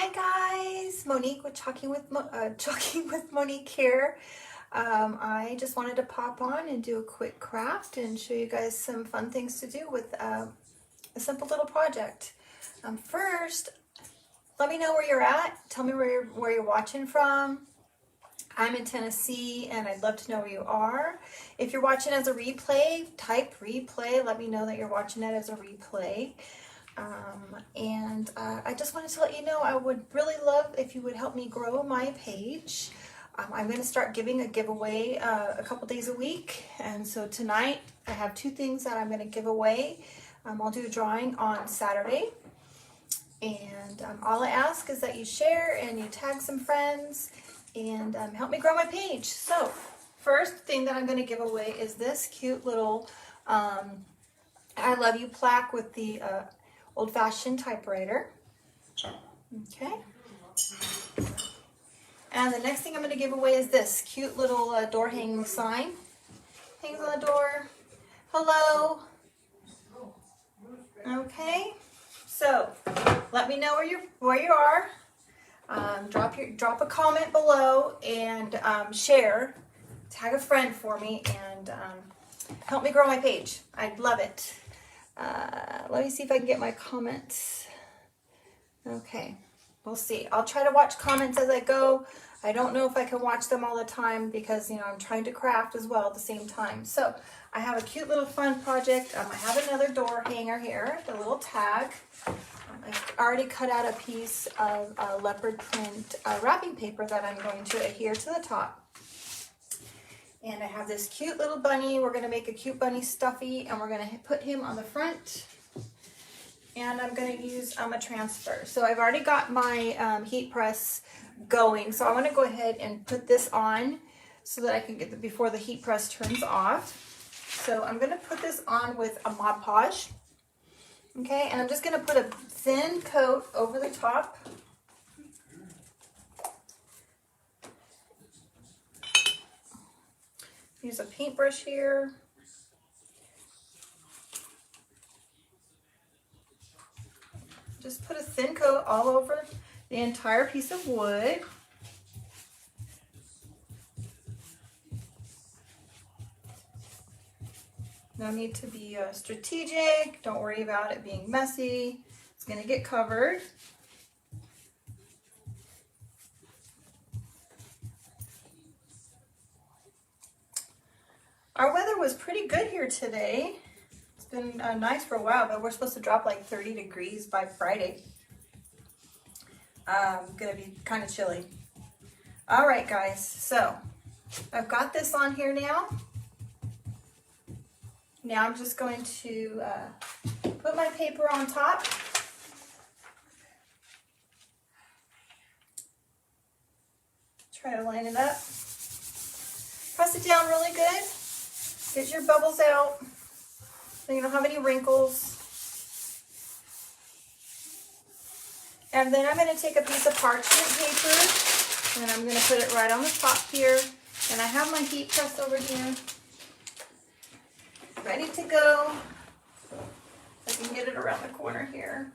Hi guys, Monique with Talking with Monique here. I just wanted to pop on and do a quick craft and show you guys some fun things to do with a simple little project. First, let me know where you're at. Tell me where you're watching from. I'm in Tennessee and I'd love to know where you are. If you're watching as a replay, type replay. Let me know that you're watching it as a replay. I just wanted to let you know I would really love if you would help me grow my page. I'm going to start giving a giveaway a couple days a week, and so tonight I have two things that I'm going to give away. I'll do a drawing on Saturday, and all I ask is that you share and you tag some friends and help me grow my page. So first thing that I'm going to give away is this cute little I love you plaque with the old-fashioned typewriter. Okay. And the next thing I'm going to give away is this cute little door hanging sign. Hangs on the door. Hello. Okay. So let me know where you are. Drop a comment below and share. Tag a friend for me and help me grow my page. I'd love it. Let me see if I can get my comments. Okay, we'll see. I'll try to watch comments as I go. I don't know if I can watch them all the time because, you know, I'm trying to craft as well at the same time. So I have a cute little fun project. I have another door hanger here, the little tag. I've already cut out a piece of leopard print wrapping paper that I'm going to adhere to the top. And I have this cute little bunny. We're going to make a cute bunny stuffy, and we're going to put him on the front. And I'm going to use a transfer. So I've already got my heat press going. So I want to go ahead and put this on so that I can get before the heat press turns off. So I'm going to put this on with a Mod Podge. Okay, and I'm just going to put a thin coat over the top. Use a paintbrush here. Just put a thin coat all over the entire piece of wood. No need to be strategic. Don't worry about it being messy. It's going to get covered. Our weather was pretty good here today. It's been nice for a while, but we're supposed to drop like 30 degrees by Friday. Gonna be kind of chilly. All right, guys, so I've got this on here now. Now I'm just going to put my paper on top. Try to line it up. Press it down really good. Get your bubbles out so you don't have any wrinkles. And then I'm going to take a piece of parchment paper and I'm going to put it right on the top here. And I have my heat press over here, ready to go. I can get it around the corner here.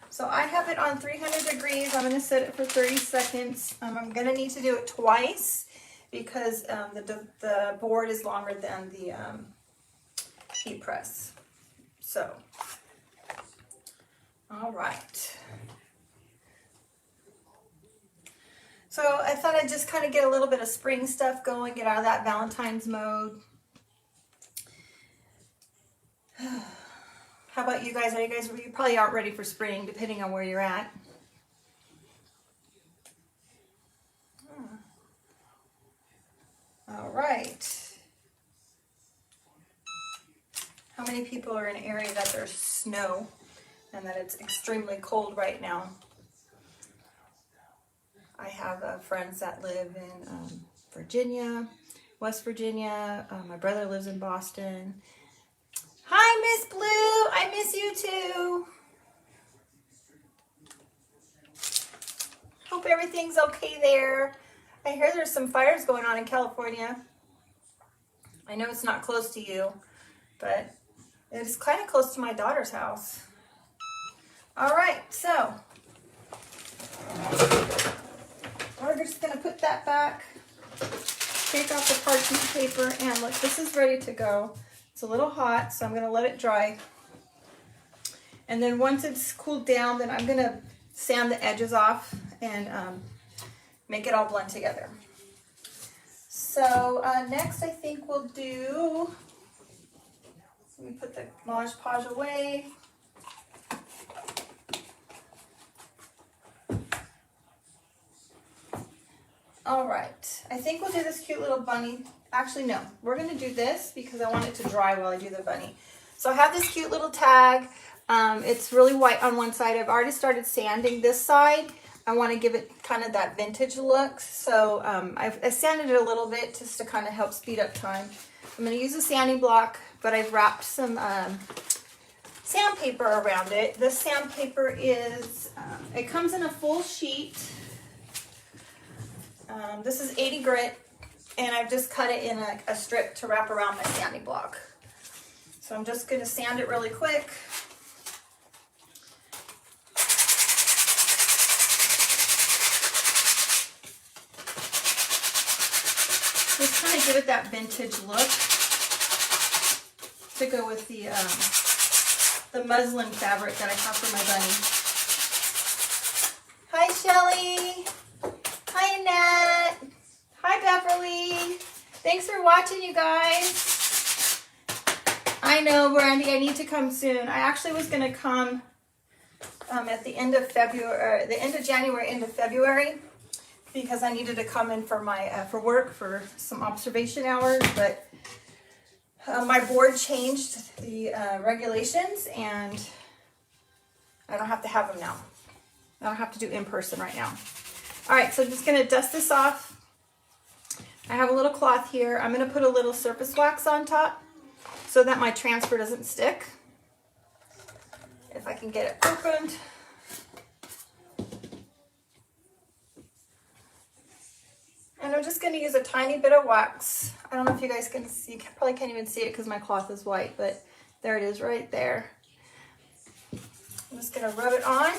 So I have it on 300 degrees. I'm going to set it for 30 seconds. I'm going to need to do it twice because the board is longer than the heat press. So, all right. So I thought I'd just kind of get a little bit of spring stuff going, get out of that Valentine's mode. How about you guys? You probably aren't ready for spring, depending on where you're at. All right. How many people are in an area that there's snow and that it's extremely cold right now? I have friends that live in Virginia, West Virginia. My brother lives in Boston. Hi, Miss Blue. I miss you too. Hope everything's okay there. I hear there's some fires going on in California. I know it's not close to you, but it's kind of close to my daughter's house. All right, so We're just gonna put that back, take off the parchment paper, and look, this is ready to go. It's a little hot, so I'm gonna let it dry. And then once it's cooled down, then I'm gonna sand the edges off and make it all blend together. So next I think we'll do, let me put the Mod Podge away. All right, I think we'll do this cute little bunny. Actually, no, we're gonna do this because I want it to dry while I do the bunny. So I have this cute little tag. It's really white on one side. I've already started sanding this side. I want to give it kind of that vintage look. So I sanded it a little bit just to kind of help speed up time. I'm going to use a sanding block, but I've wrapped some sandpaper around it. This sandpaper is, it comes in a full sheet. This is 80 grit, and I've just cut it in a strip to wrap around my sanding block. So I'm just going to sand it really quick. Just kind of give it that vintage look to go with the muslin fabric that I have for my bunny. Hi, Shelly. Hi, Annette. Hi, Beverly. Thanks for watching, you guys. I know, Brandy, I need to come soon. I actually was going to come at the end of February, the end of January, end of February, because I needed to come in for my for work for some observation hours, but my board changed the regulations, and I don't have to have them now. I don't have to do in person right now. All right, so I'm just gonna dust this off. I have a little cloth here. I'm gonna put a little surface wax on top so that my transfer doesn't stick. If I can get it opened. And I'm just going to use a tiny bit of wax. I don't know if you guys can see, you probably can't even see it because my cloth is white, but there it is right there. I'm just going to rub it on.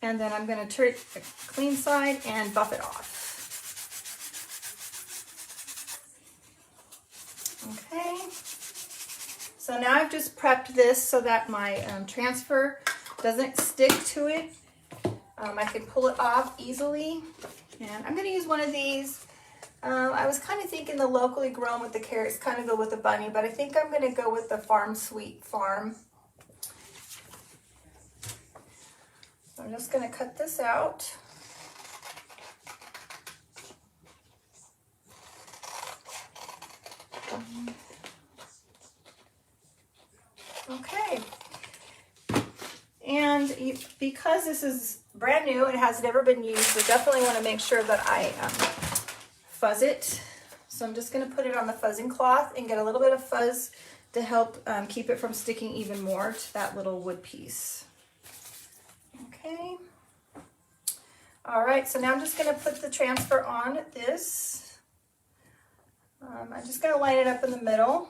And then I'm going to turn it the clean side and buff it off. Okay. So now I've just prepped this so that my transfer doesn't stick to it. I can pull it off easily, and I'm going to use one of these. I was kind of thinking the locally grown with the carrots kind of go with the bunny, but I think I'm going to go with the Farm Sweet Farm. So I'm just going to cut this out. Okay. And because this is brand new, it has never been used, we definitely want to make sure that I fuzz it. So I'm just going to put it on the fuzzing cloth and get a little bit of fuzz to help keep it from sticking even more to that little wood piece. Okay. All right, so now I'm just going to put the transfer on this. I'm just going to line it up in the middle.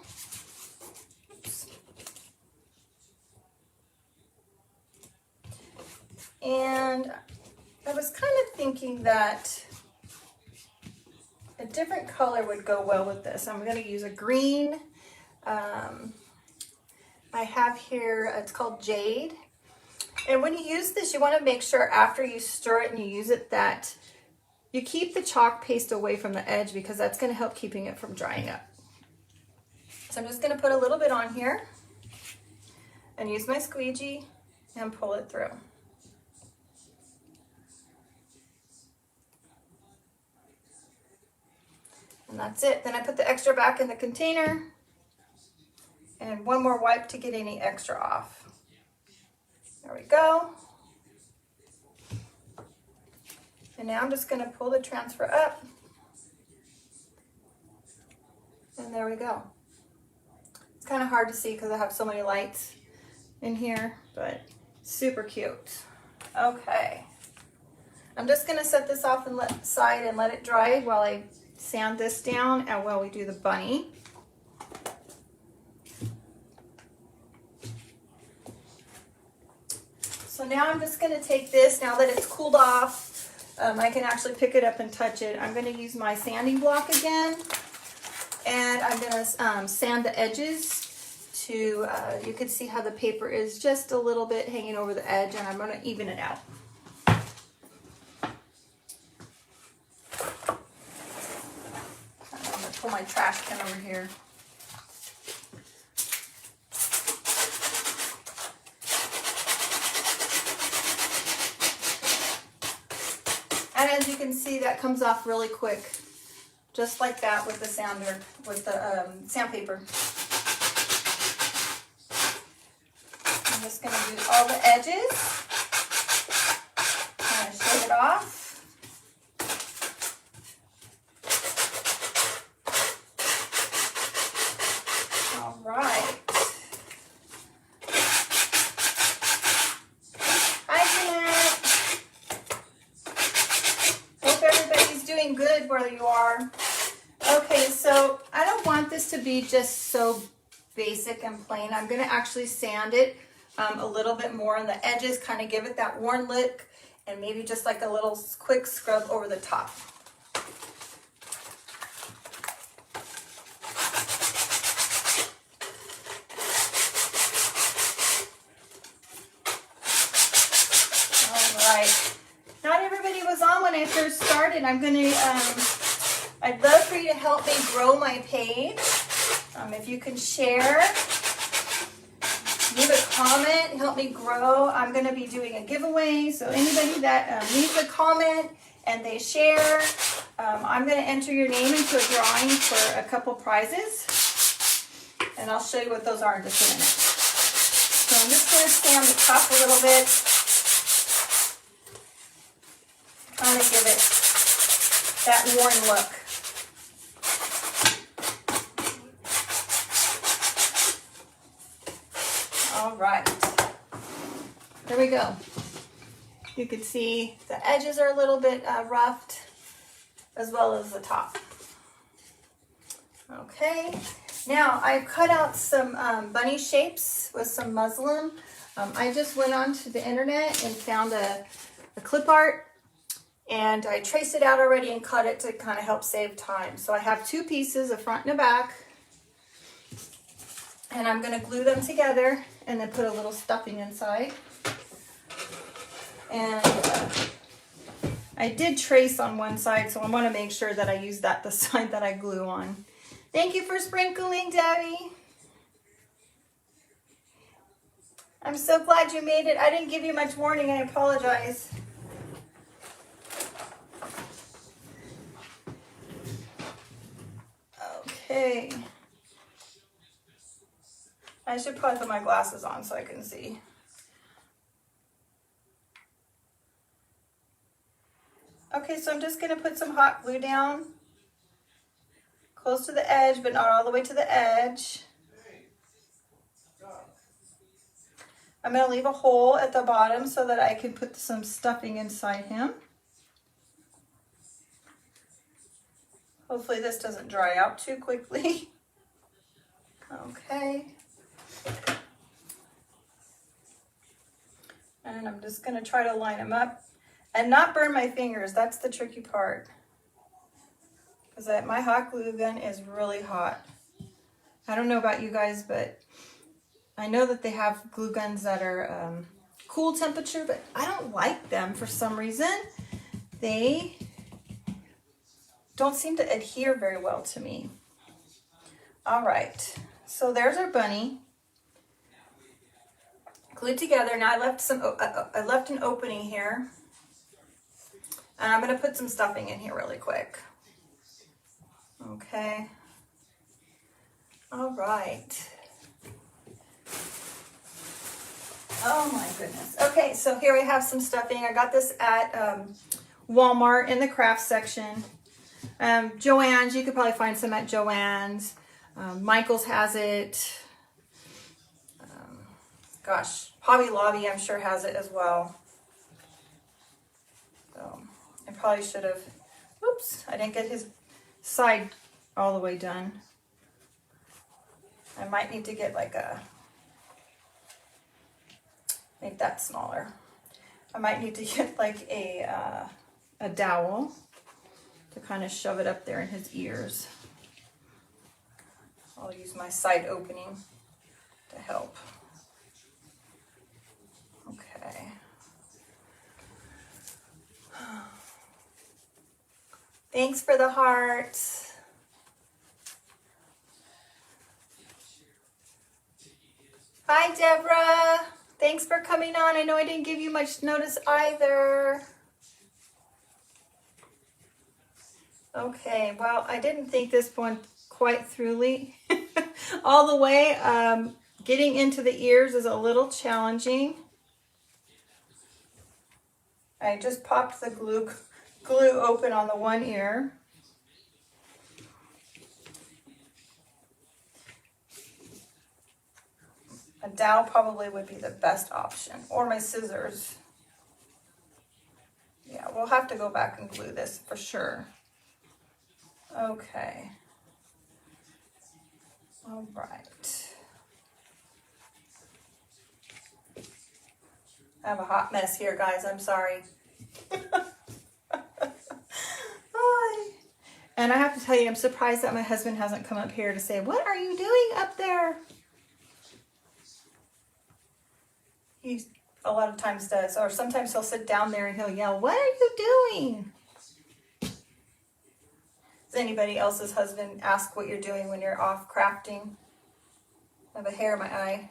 Oops. And I was kind of thinking that a different color would go well with this. I'm going to use a green. I have here, it's called Jade. And when you use this, you want to make sure after you stir it and you use it that you keep the chalk paste away from the edge, because that's going to help keeping it from drying up. So I'm just going to put a little bit on here and use my squeegee and pull it through. And that's it. Then I put the extra back in the container, and one more wipe to get any extra off. There we go. And now I'm just going to pull the transfer up. And there we go. It's kind of hard to see because I have so many lights in here, but super cute. Okay. I'm just going to set this off and side and let it dry while I sand this down and while we do the bunny. So So now I'm just going to take this, now that it's cooled off, I can actually pick it up and touch it. I'm going to use my sanding block again, and I'm going to sand the edges to, you can see how the paper is just a little bit hanging over the edge, and I'm going to even it out. I'm going to pull my trash can over here. And as you can see, that comes off really quick, just like that with the sander, with the sandpaper. I'm just going to do all the edges, kind of shave it off. All right. Good where you are. Okay, so I don't want this to be just so basic and plain. I'm going to actually sand it a little bit more on the edges, kind of give it that worn look, and maybe just like a little quick scrub over the top. All right. Not everybody was on when I first started. I'm going to, I'd love for you to help me grow my page. If you can share, leave a comment, help me grow. I'm going to be doing a giveaway. So anybody that leaves a comment and they share, I'm going to enter your name into a drawing for a couple prizes. And I'll show you what those are in just a minute. So I'm just going to sand the top a little bit. Kind of give it that worn look. All right, there we go. You can see the edges are a little bit roughed, as well as the top. Okay, now I've cut out some bunny shapes with some muslin. I just went onto the internet and found a clip art. And I traced it out already and cut it to kind of help save time. So I have two pieces, a front and a back. And I'm going to glue them together and then put a little stuffing inside. And I did trace on one side, so I want to make sure that I use that the side that I glue on. Thank you for sprinkling, Debbie. I'm so glad you made it. I didn't give you much warning. I apologize. Okay, I should probably put my glasses on so I can see. Okay, so I'm just going to put some hot glue down close to the edge, but not all the way to the edge. I'm going to leave a hole at the bottom so that I can put some stuffing inside him. Hopefully this doesn't dry out too quickly. Okay. And I'm just going to try to line them up and not burn my fingers. That's the tricky part. Because my hot glue gun is really hot. I don't know about you guys, but I know that they have glue guns that are cool temperature, but I don't like them for some reason. They don't seem to adhere very well to me. All right, so there's our bunny glued together. Now I left an opening here, and I'm going to put some stuffing in here really quick. Okay. All right. Oh my goodness. Okay, so here we have some stuffing. I got this at Walmart in the craft section. Joann's, you could probably find some at Joann's. Michael's has it. Gosh, Hobby Lobby I'm sure has it as well. So I probably should have, oops, I didn't get his side all the way done. I might need to get like make that smaller. I might need to get like a dowel to kind of shove it up there in his ears. I'll use my side opening to help. Okay. Thanks for the heart. Hi, Deborah. Thanks for coming on. I know I didn't give you much notice either. Okay, well, I didn't think this one quite throughly all the way. Getting into the ears is a little challenging. I just popped the glue open on the one ear. A dowel probably would be the best option, or my scissors. Yeah, we'll have to go back and glue this for sure. Okay. All right. I have a hot mess here, guys. I'm sorry. And I have to tell you, I'm surprised that my husband hasn't come up here to say, "What are you doing up there?" He a lot of times does, or sometimes he'll sit down there and he'll yell, "What are you doing?" Does anybody else's husband ask what you're doing when you're off crafting? I have a hair in my eye.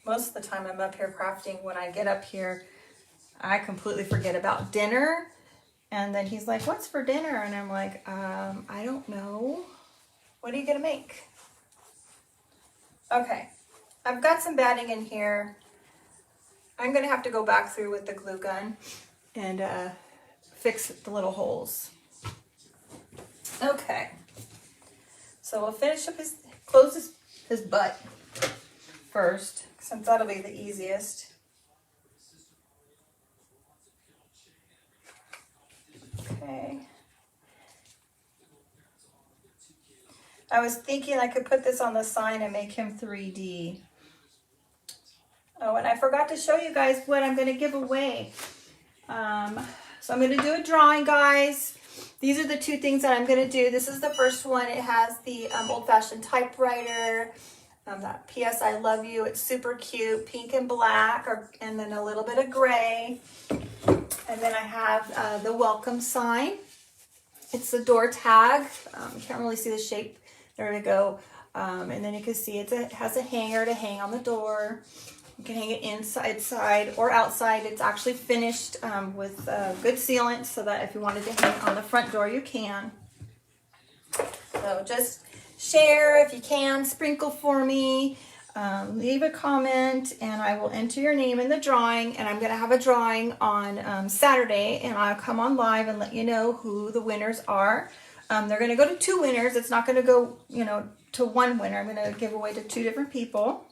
Most of the time I'm up here crafting. When I get up here, I completely forget about dinner. And then he's like, "What's for dinner?" And I'm like, I don't know. What are you gonna make? Okay, I've got some batting in here. I'm gonna have to go back through with the glue gun and fix the little holes. Okay, so we'll finish up close his butt first, since that'll be the easiest. Okay. I was thinking I could put this on the sign and make him 3D. Oh, and I forgot to show you guys what I'm going to give away. So I'm going to do a drawing, guys. These are the two things that I'm going to do. This is the first one. It has the old-fashioned typewriter. That P.S. I love you. It's super cute, pink and black, and then a little bit of gray. And then I have the welcome sign. It's the door tag. You can't really see the shape. There we go. And then you can see it has a hanger to hang on the door. You can hang it inside or outside. It's actually finished with good sealant, so that if you wanted to hang on the front door, you can. So just share if you can, sprinkle for me, leave a comment, and I will enter your name in the drawing. And I'm going to have a drawing on Saturday, and I'll come on live and let you know who the winners are. They're going to go to 2 winners. It's not going to go, to 1 winner. I'm going to give away to 2 different people.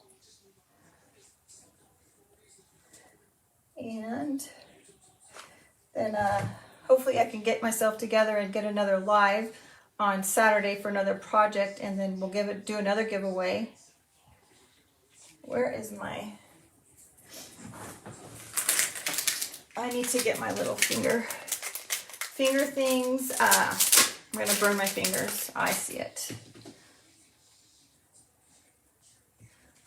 And then hopefully I can get myself together and get another live on Saturday for another project, and then we'll do another giveaway. Where is my... I need to get my little finger things. I'm going to burn my fingers. I see it.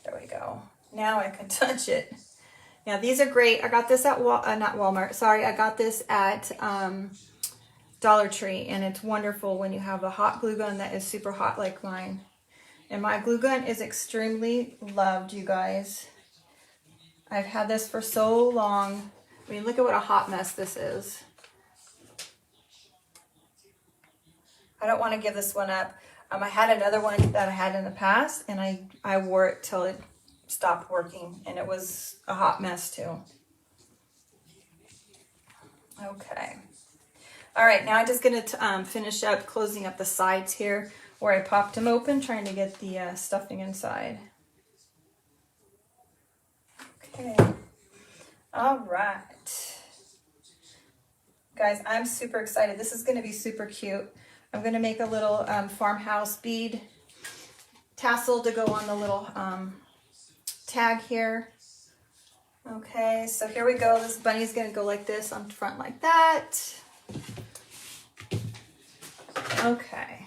There we go. Now I can touch it. Yeah, these are great. I got this at not Walmart. Sorry, I got this at Dollar Tree, and it's wonderful when you have a hot glue gun that is super hot like mine. And my glue gun is extremely loved, you guys. I've had this for so long. I mean, look at what a hot mess this is. I don't want to give this one up. I had another one that I had in the past, and I wore it till it stopped working, and it was a hot mess too. Okay. All right, now I'm just going to finish up closing up the sides here where I popped them open, trying to get the stuffing inside. Okay. All right. Guys, I'm super excited. This is going to be super cute. I'm going to make a little farmhouse bead tassel to go on the little tag here. Okay, so here we go. This bunny's gonna go like this on front like that. Okay.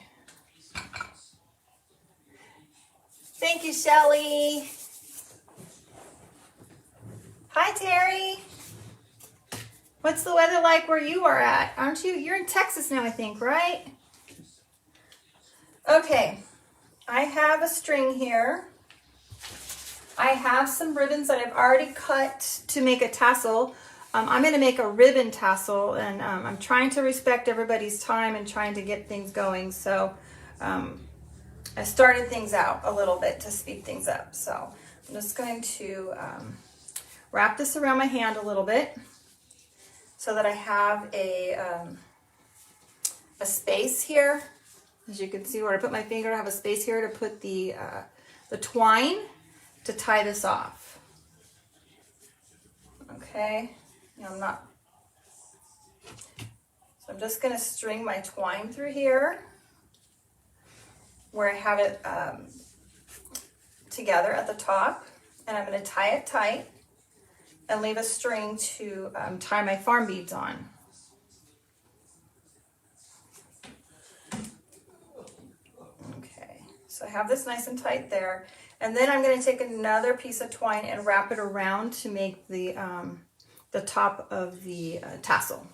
Thank you, Shelly. Hi, Terry. What's the weather like where you are at? Aren't you? You're in Texas now, I think, right? Okay, I have a string here. I have some ribbons that I've already cut to make a tassel. I'm going to make a ribbon tassel, and I'm trying to respect everybody's time and trying to get things going. So I started things out a little bit to speed things up. So I'm just going to wrap this around my hand a little bit so that I have a space here. As you can see where I put my finger, I have a space here to put the twine to tie this off. Okay, now so I'm just gonna string my twine through here where I have it together at the top, and I'm gonna tie it tight and leave a string to tie my farm beads on. Okay, so I have this nice and tight there. And then I'm going to take another piece of twine and wrap it around to make the top of the tassel.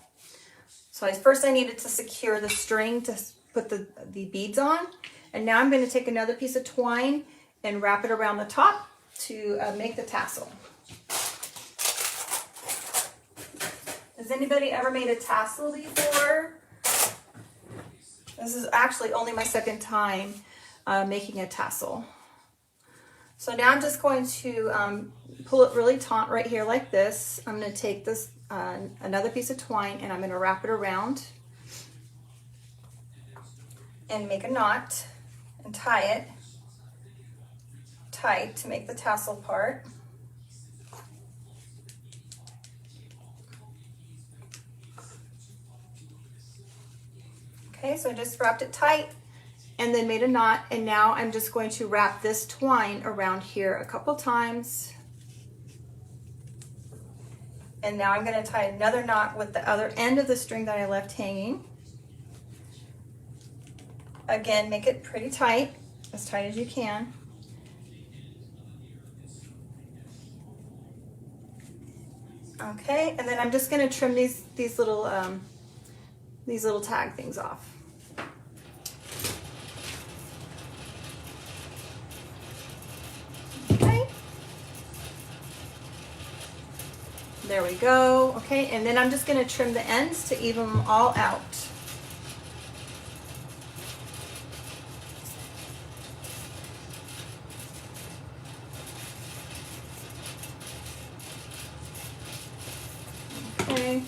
So first I needed to secure the string to put the beads on. And now I'm going to take another piece of twine and wrap it around the top to make the tassel. Has anybody ever made a tassel before? This is actually only my second time making a tassel. So now I'm just going to pull it really taut right here like this. I'm going to take this another piece of twine, and I'm going to wrap it around and make a knot and tie it tight to make the tassel part. Okay, so I just wrapped it tight and then made a knot, and now I'm just going to wrap this twine around here a couple times. And now I'm going to tie another knot with the other end of the string that I left hanging. Again, make it pretty tight, as tight as you can. Okay, and then I'm just going to trim these little tag things off. Okay. There we go. Okay, and then I'm just going to trim the ends to even them all out. Okay, I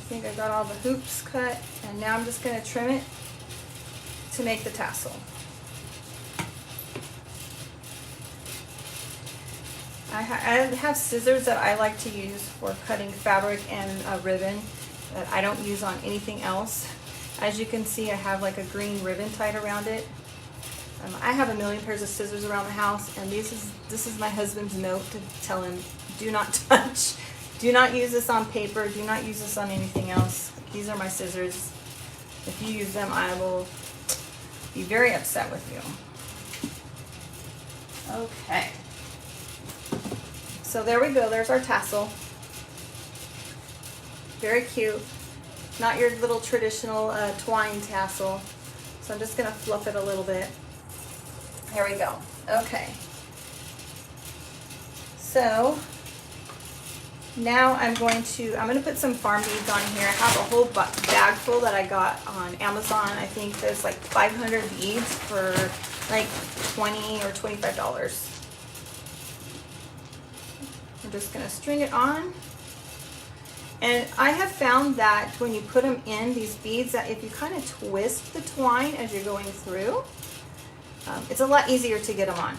think I got all the hoops cut, and now I'm just going to trim it to make the tassel. I have scissors that I like to use for cutting fabric and ribbon that I don't use on anything else. As you can see, I have like a green ribbon tied around it. I have a million pairs of scissors around the house, and this is my husband's note to tell him, do not touch. Do not use this on paper. Do not use this on anything else. These are my scissors. If you use them, I will be very upset with you. Okay. So there we go. There's our tassel. Very cute. Not your little traditional twine tassel. So I'm just going to fluff it a little bit. Here we go. Okay. So now I'm going to put some farm beads on here. I have a whole bag full that I got on Amazon. I think there's like 500 beads for like $20 or $25. I'm just going to string it on. And I have found that when you put them in, these beads, that if you kind of twist the twine as you're going through, it's a lot easier to get them on.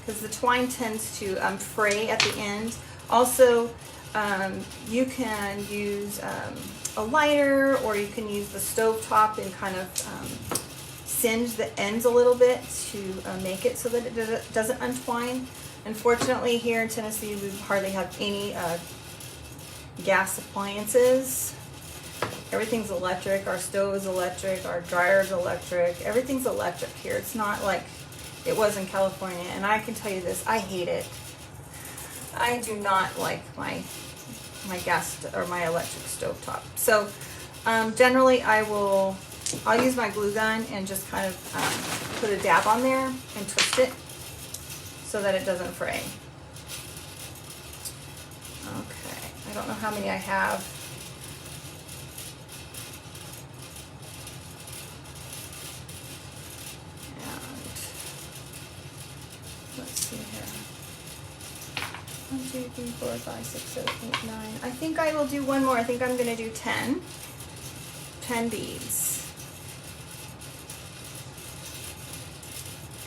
Because the twine tends to fray at the end. Also, you can use a lighter, or you can use the stove top and kind of singe the ends a little bit to make it so that it doesn't untwine. Unfortunately, here in Tennessee, we hardly have any gas appliances. Everything's electric. Our stove is electric. Our dryer is electric. Everything's electric here. It's not like it was in California. And I can tell you this, I hate it. I do not like my gas or my electric stove top. So generally I'll use my glue gun and just kind of put a dab on there and twist it so that it doesn't fray. Okay, I don't know how many I have. And let's see here. 1, 2, 3, 4, 5, 6, 7, 8, 9. I think I will do one more. I think I'm going to do 10 beads.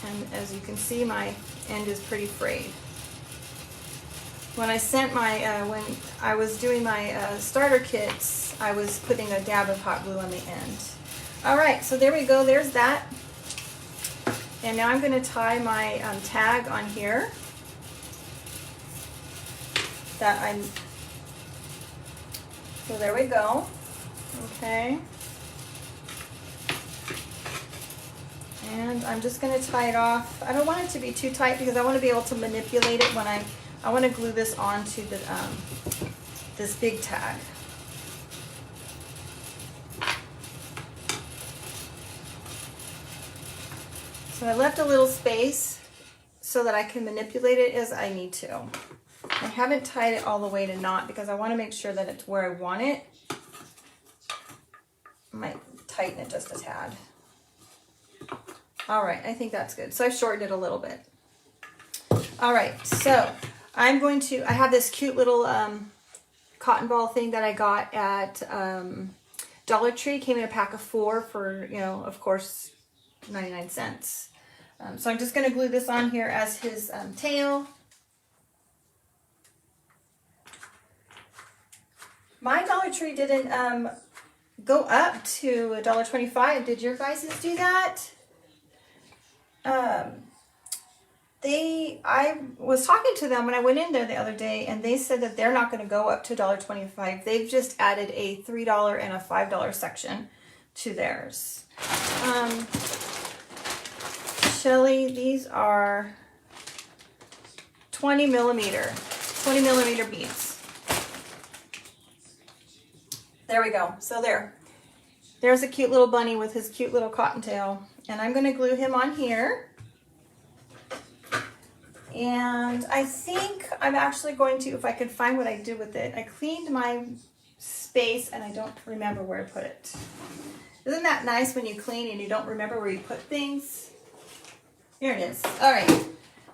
And as you can see, my end is pretty frayed. When I sent my, when I was doing my starter kits, I was putting a dab of hot glue on the end. All right, so there we go. There's that. And now I'm going to tie my tag on here. So there we go. Okay. And I'm just going to tie it off. I don't want it to be too tight because I want to be able to manipulate it when I want to glue this onto the this big tag. So I left a little space so that I can manipulate it as I need to. I haven't tied it all the way to knot because I want to make sure that it's where I want it. I might tighten it just a tad. All right, I think that's good. So I've shortened it a little bit. All right, so I have this cute little cotton ball thing that I got at Dollar Tree. Came in a pack of 4 for, of course, 99 cents. So I'm just going to glue this on here as his tail. My Dollar Tree didn't go up to $1.25. Did your guys do that? I was talking to them when I went in there the other day, and they said that they're not going to go up to $1.25. They've just added a $3 and a $5 section to theirs. Shelly, these are 20 millimeter beads. There we go. So there's a cute little bunny with his cute little cottontail. And I'm going to glue him on here. And I think I'm actually going to, if I could find what I did with it, I cleaned my space and I don't remember where I put it. Isn't that nice when you clean and you don't remember where you put things? Here it is. All right.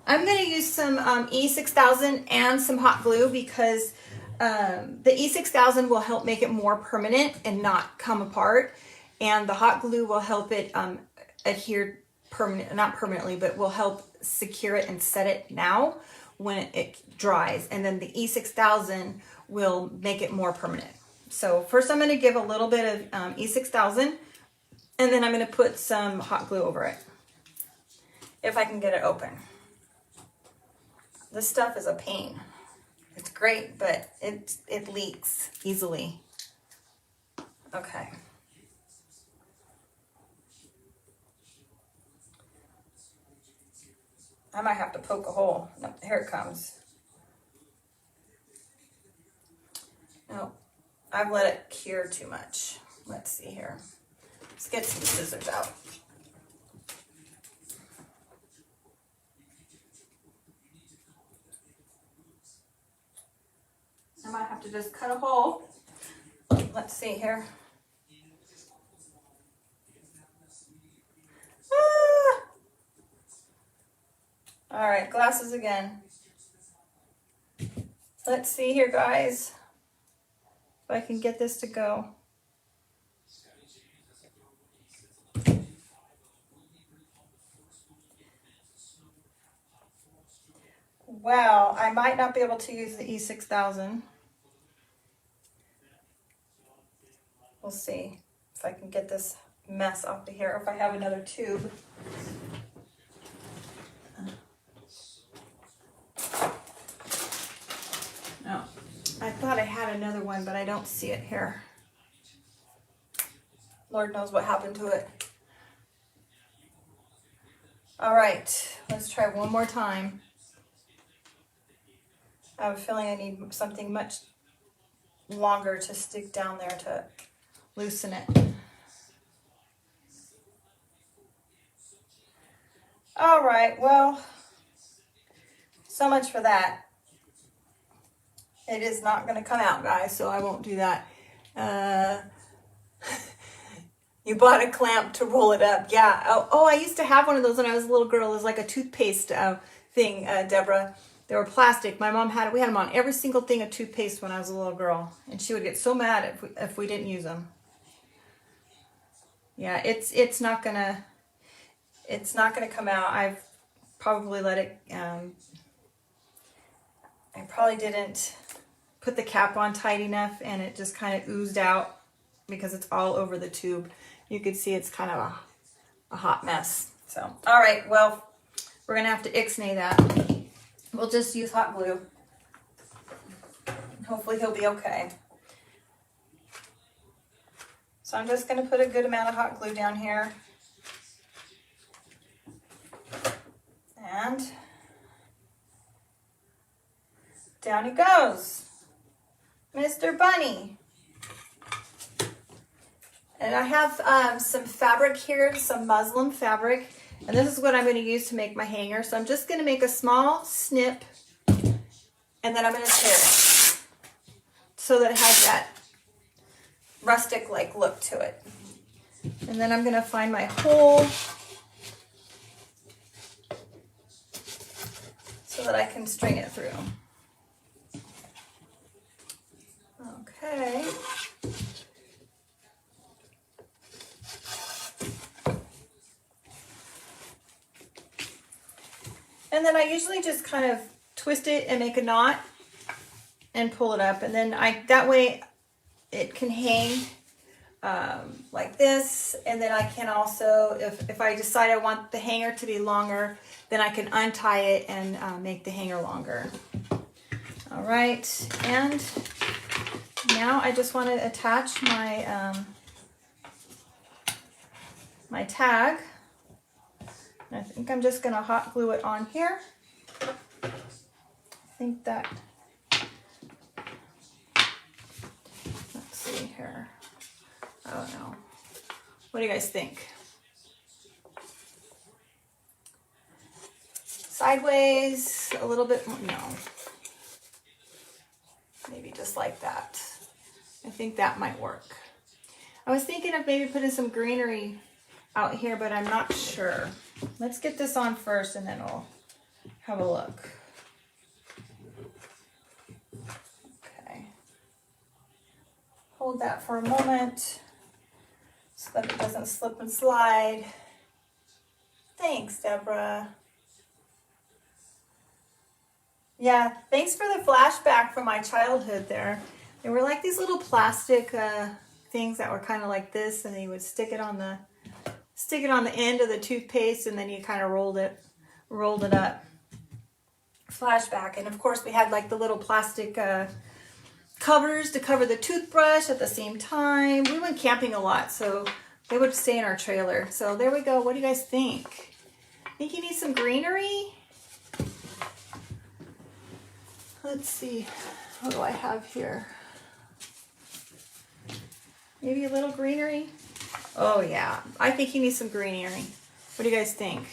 I'm going to use some E6000 and some hot glue because the E6000 will help make it more permanent and not come apart. And the hot glue will help it adhere not permanently, but will help secure it and set it now when it dries. And then the E6000 will make it more permanent. So first I'm going to give a little bit of E6000 and then I'm going to put some hot glue over it. If I can get it open. This stuff is a pain. It's great, but it leaks easily. Okay. I might have to poke a hole. No, here it comes. No, I've let it cure too much. Let's see here. Let's get some scissors out. I might have to just cut a hole. Let's see here. Ah! All right, glasses again. Let's see here, guys. If I can get this to go. Wow, I might not be able to use the E6000. We'll see if I can get this mess off of here, or if I have another tube. another one, but I don't see it here. Lord knows what happened to it. All right, let's try one more time. I have a feeling I need something much longer to stick down there to loosen it. All right, well, so much for that. It is not going to come out, guys, so I won't do that. You bought a clamp to roll it up. Yeah. Oh, I used to have one of those when I was a little girl. It was like a toothpaste thing, Deborah. They were plastic. My mom had it. We had them on every single thing of toothpaste when I was a little girl. And she would get so mad if we didn't use them. Yeah, it's not gonna come out. I've probably let it, I probably didn't put the cap on tight enough, and it just kind of oozed out because it's all over the tube. You can see it's kind of a hot mess. So, all right, well, we're gonna have to ixnay that. We'll just use hot glue. Hopefully he'll be okay. So I'm just gonna put a good amount of hot glue down here. And down he goes, Mr. Bunny. And I have some fabric here, some muslin fabric, and this is what I'm going to use to make my hanger. So I'm just going to make a small snip, and then I'm going to tear it so that it has that rustic-like look to it. And then I'm going to find my hole so that I can string it through. Okay. And then I usually just kind of twist it and make a knot and pull it up. And then that way it can hang like this. And then I can also, if I decide I want the hanger to be longer, then I can untie it and make the hanger longer. All right, and now I just want to attach my my tag. I think I'm just going to hot glue it on here. I think that, let's see here. I don't know. What do you guys think? Sideways, a little bit more, no. Maybe just like that. I think that might work. I was thinking of maybe putting some greenery out here, but I'm not sure. Let's get this on first and then we'll have a look. Okay. Hold that for a moment so that it doesn't slip and slide. Thanks, Deborah. Yeah, thanks for the flashback from my childhood there. They were like these little plastic things that were kind of like this, and you would stick it on the end of the toothpaste, and then you kind of rolled it up. Flashback. And of course we had like the little plastic covers to cover the toothbrush at the same time. We went camping a lot, so they would stay in our trailer. So there we go. What do you guys think? Think you need some greenery? Let's see. What do I have here? Maybe a little greenery? Oh yeah, I think you need some greenery. What do you guys think?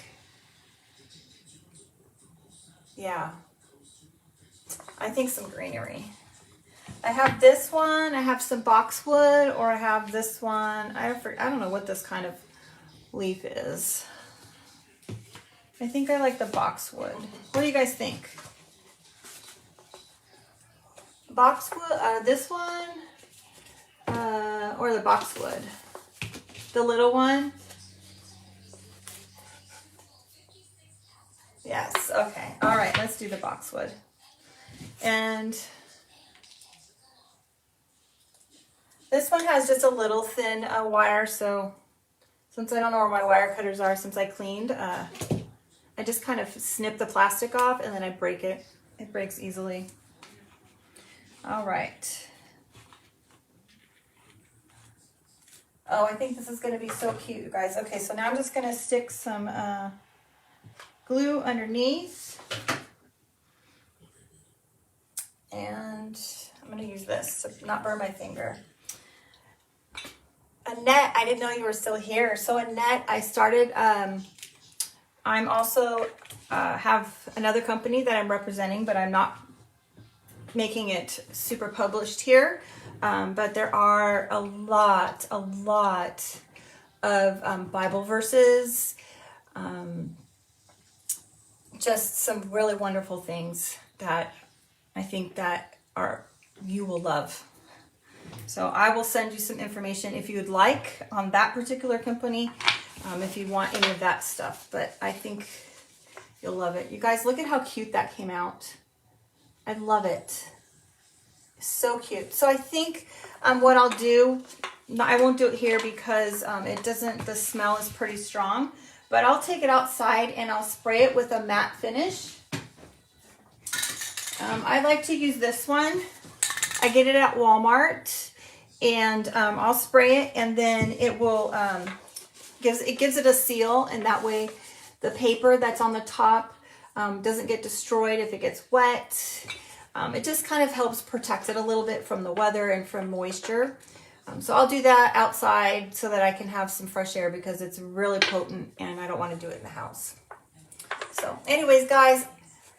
Yeah, I think some greenery. I have this one, I have some boxwood, or I have this one. I don't know what this kind of leaf is. I think I like the boxwood. What do you guys think? Boxwood, this one, or the boxwood? The little one? Yes, okay. All right, let's do the boxwood. And this one has just a little thin wire, so since I don't know where my wire cutters are since I cleaned, I just kind of snip the plastic off and then I break it. It breaks easily. All right, Oh, I think this is going to be so cute, you guys. Okay, so now I'm just going to stick some glue underneath. And I'm going to use this to not burn my finger. Annette, I didn't know you were still here. So Annette, I started, I'm also have another company that I'm representing, but I'm not making it super published here. But there are a lot of Bible verses, just some really wonderful things that I think that you will love. So I will send you some information if you would like on that particular company, if you want any of that stuff. But I think you'll love it. You guys, look at how cute that came out. I love it. So cute. So I think what I'll do, I won't do it here because the smell is pretty strong, but I'll take it outside and I'll spray it with a matte finish. I like to use this one. I get it at Walmart, and I'll spray it, and then it will gives it a seal, and that way the paper that's on the top doesn't get destroyed if it gets wet. It just kind of helps protect it a little bit from the weather and from moisture. So I'll do that outside so that I can have some fresh air because it's really potent and I don't want to do it in the house. So anyways, guys,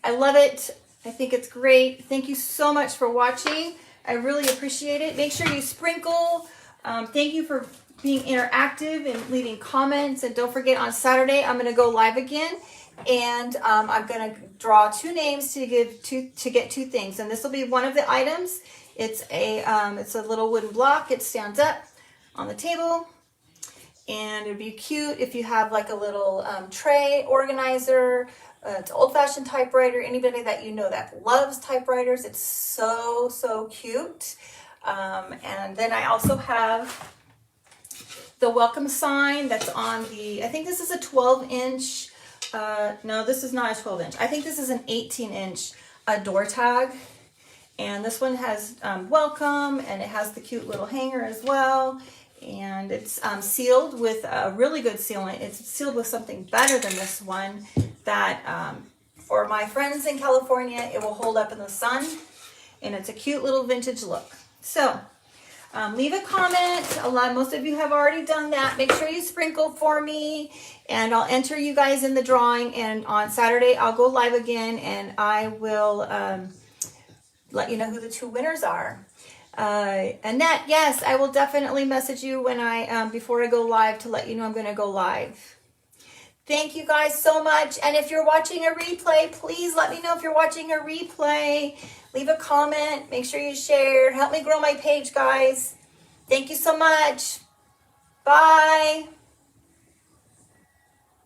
I love it. I think it's great. Thank you so much for watching. I really appreciate it. Make sure you sprinkle. Thank you for being interactive and leaving comments. And don't forget, on Saturday, I'm going to go live again. And I'm going to draw 2 names to get 2 things. And this will be one of the items. It's a little wooden block. It stands up on the table. And it'd be cute if you have like a little tray organizer. It's an old-fashioned typewriter. Anybody that you know that loves typewriters, it's so cute. And then I also have the welcome sign that's on I think this is a 12-inch. No, this is not a 12-inch. I think this is an 18-inch door tag. And this one has welcome, and it has the cute little hanger as well. And it's sealed with a really good sealant. It's sealed with something better than this one that for my friends in California, it will hold up in the sun. And it's a cute little vintage look. So leave a comment. Most of you have already done that. Make sure you sprinkle for me. And I'll enter you guys in the drawing. And on Saturday, I'll go live again. And I will let you know who the 2 winners are. Annette, yes, I will definitely message you when before I go live to let you know I'm going to go live. Thank you guys so much. And if you're watching a replay, please let me know if you're watching a replay. Leave a comment. Make sure you share. Help me grow my page, guys. Thank you so much. Bye.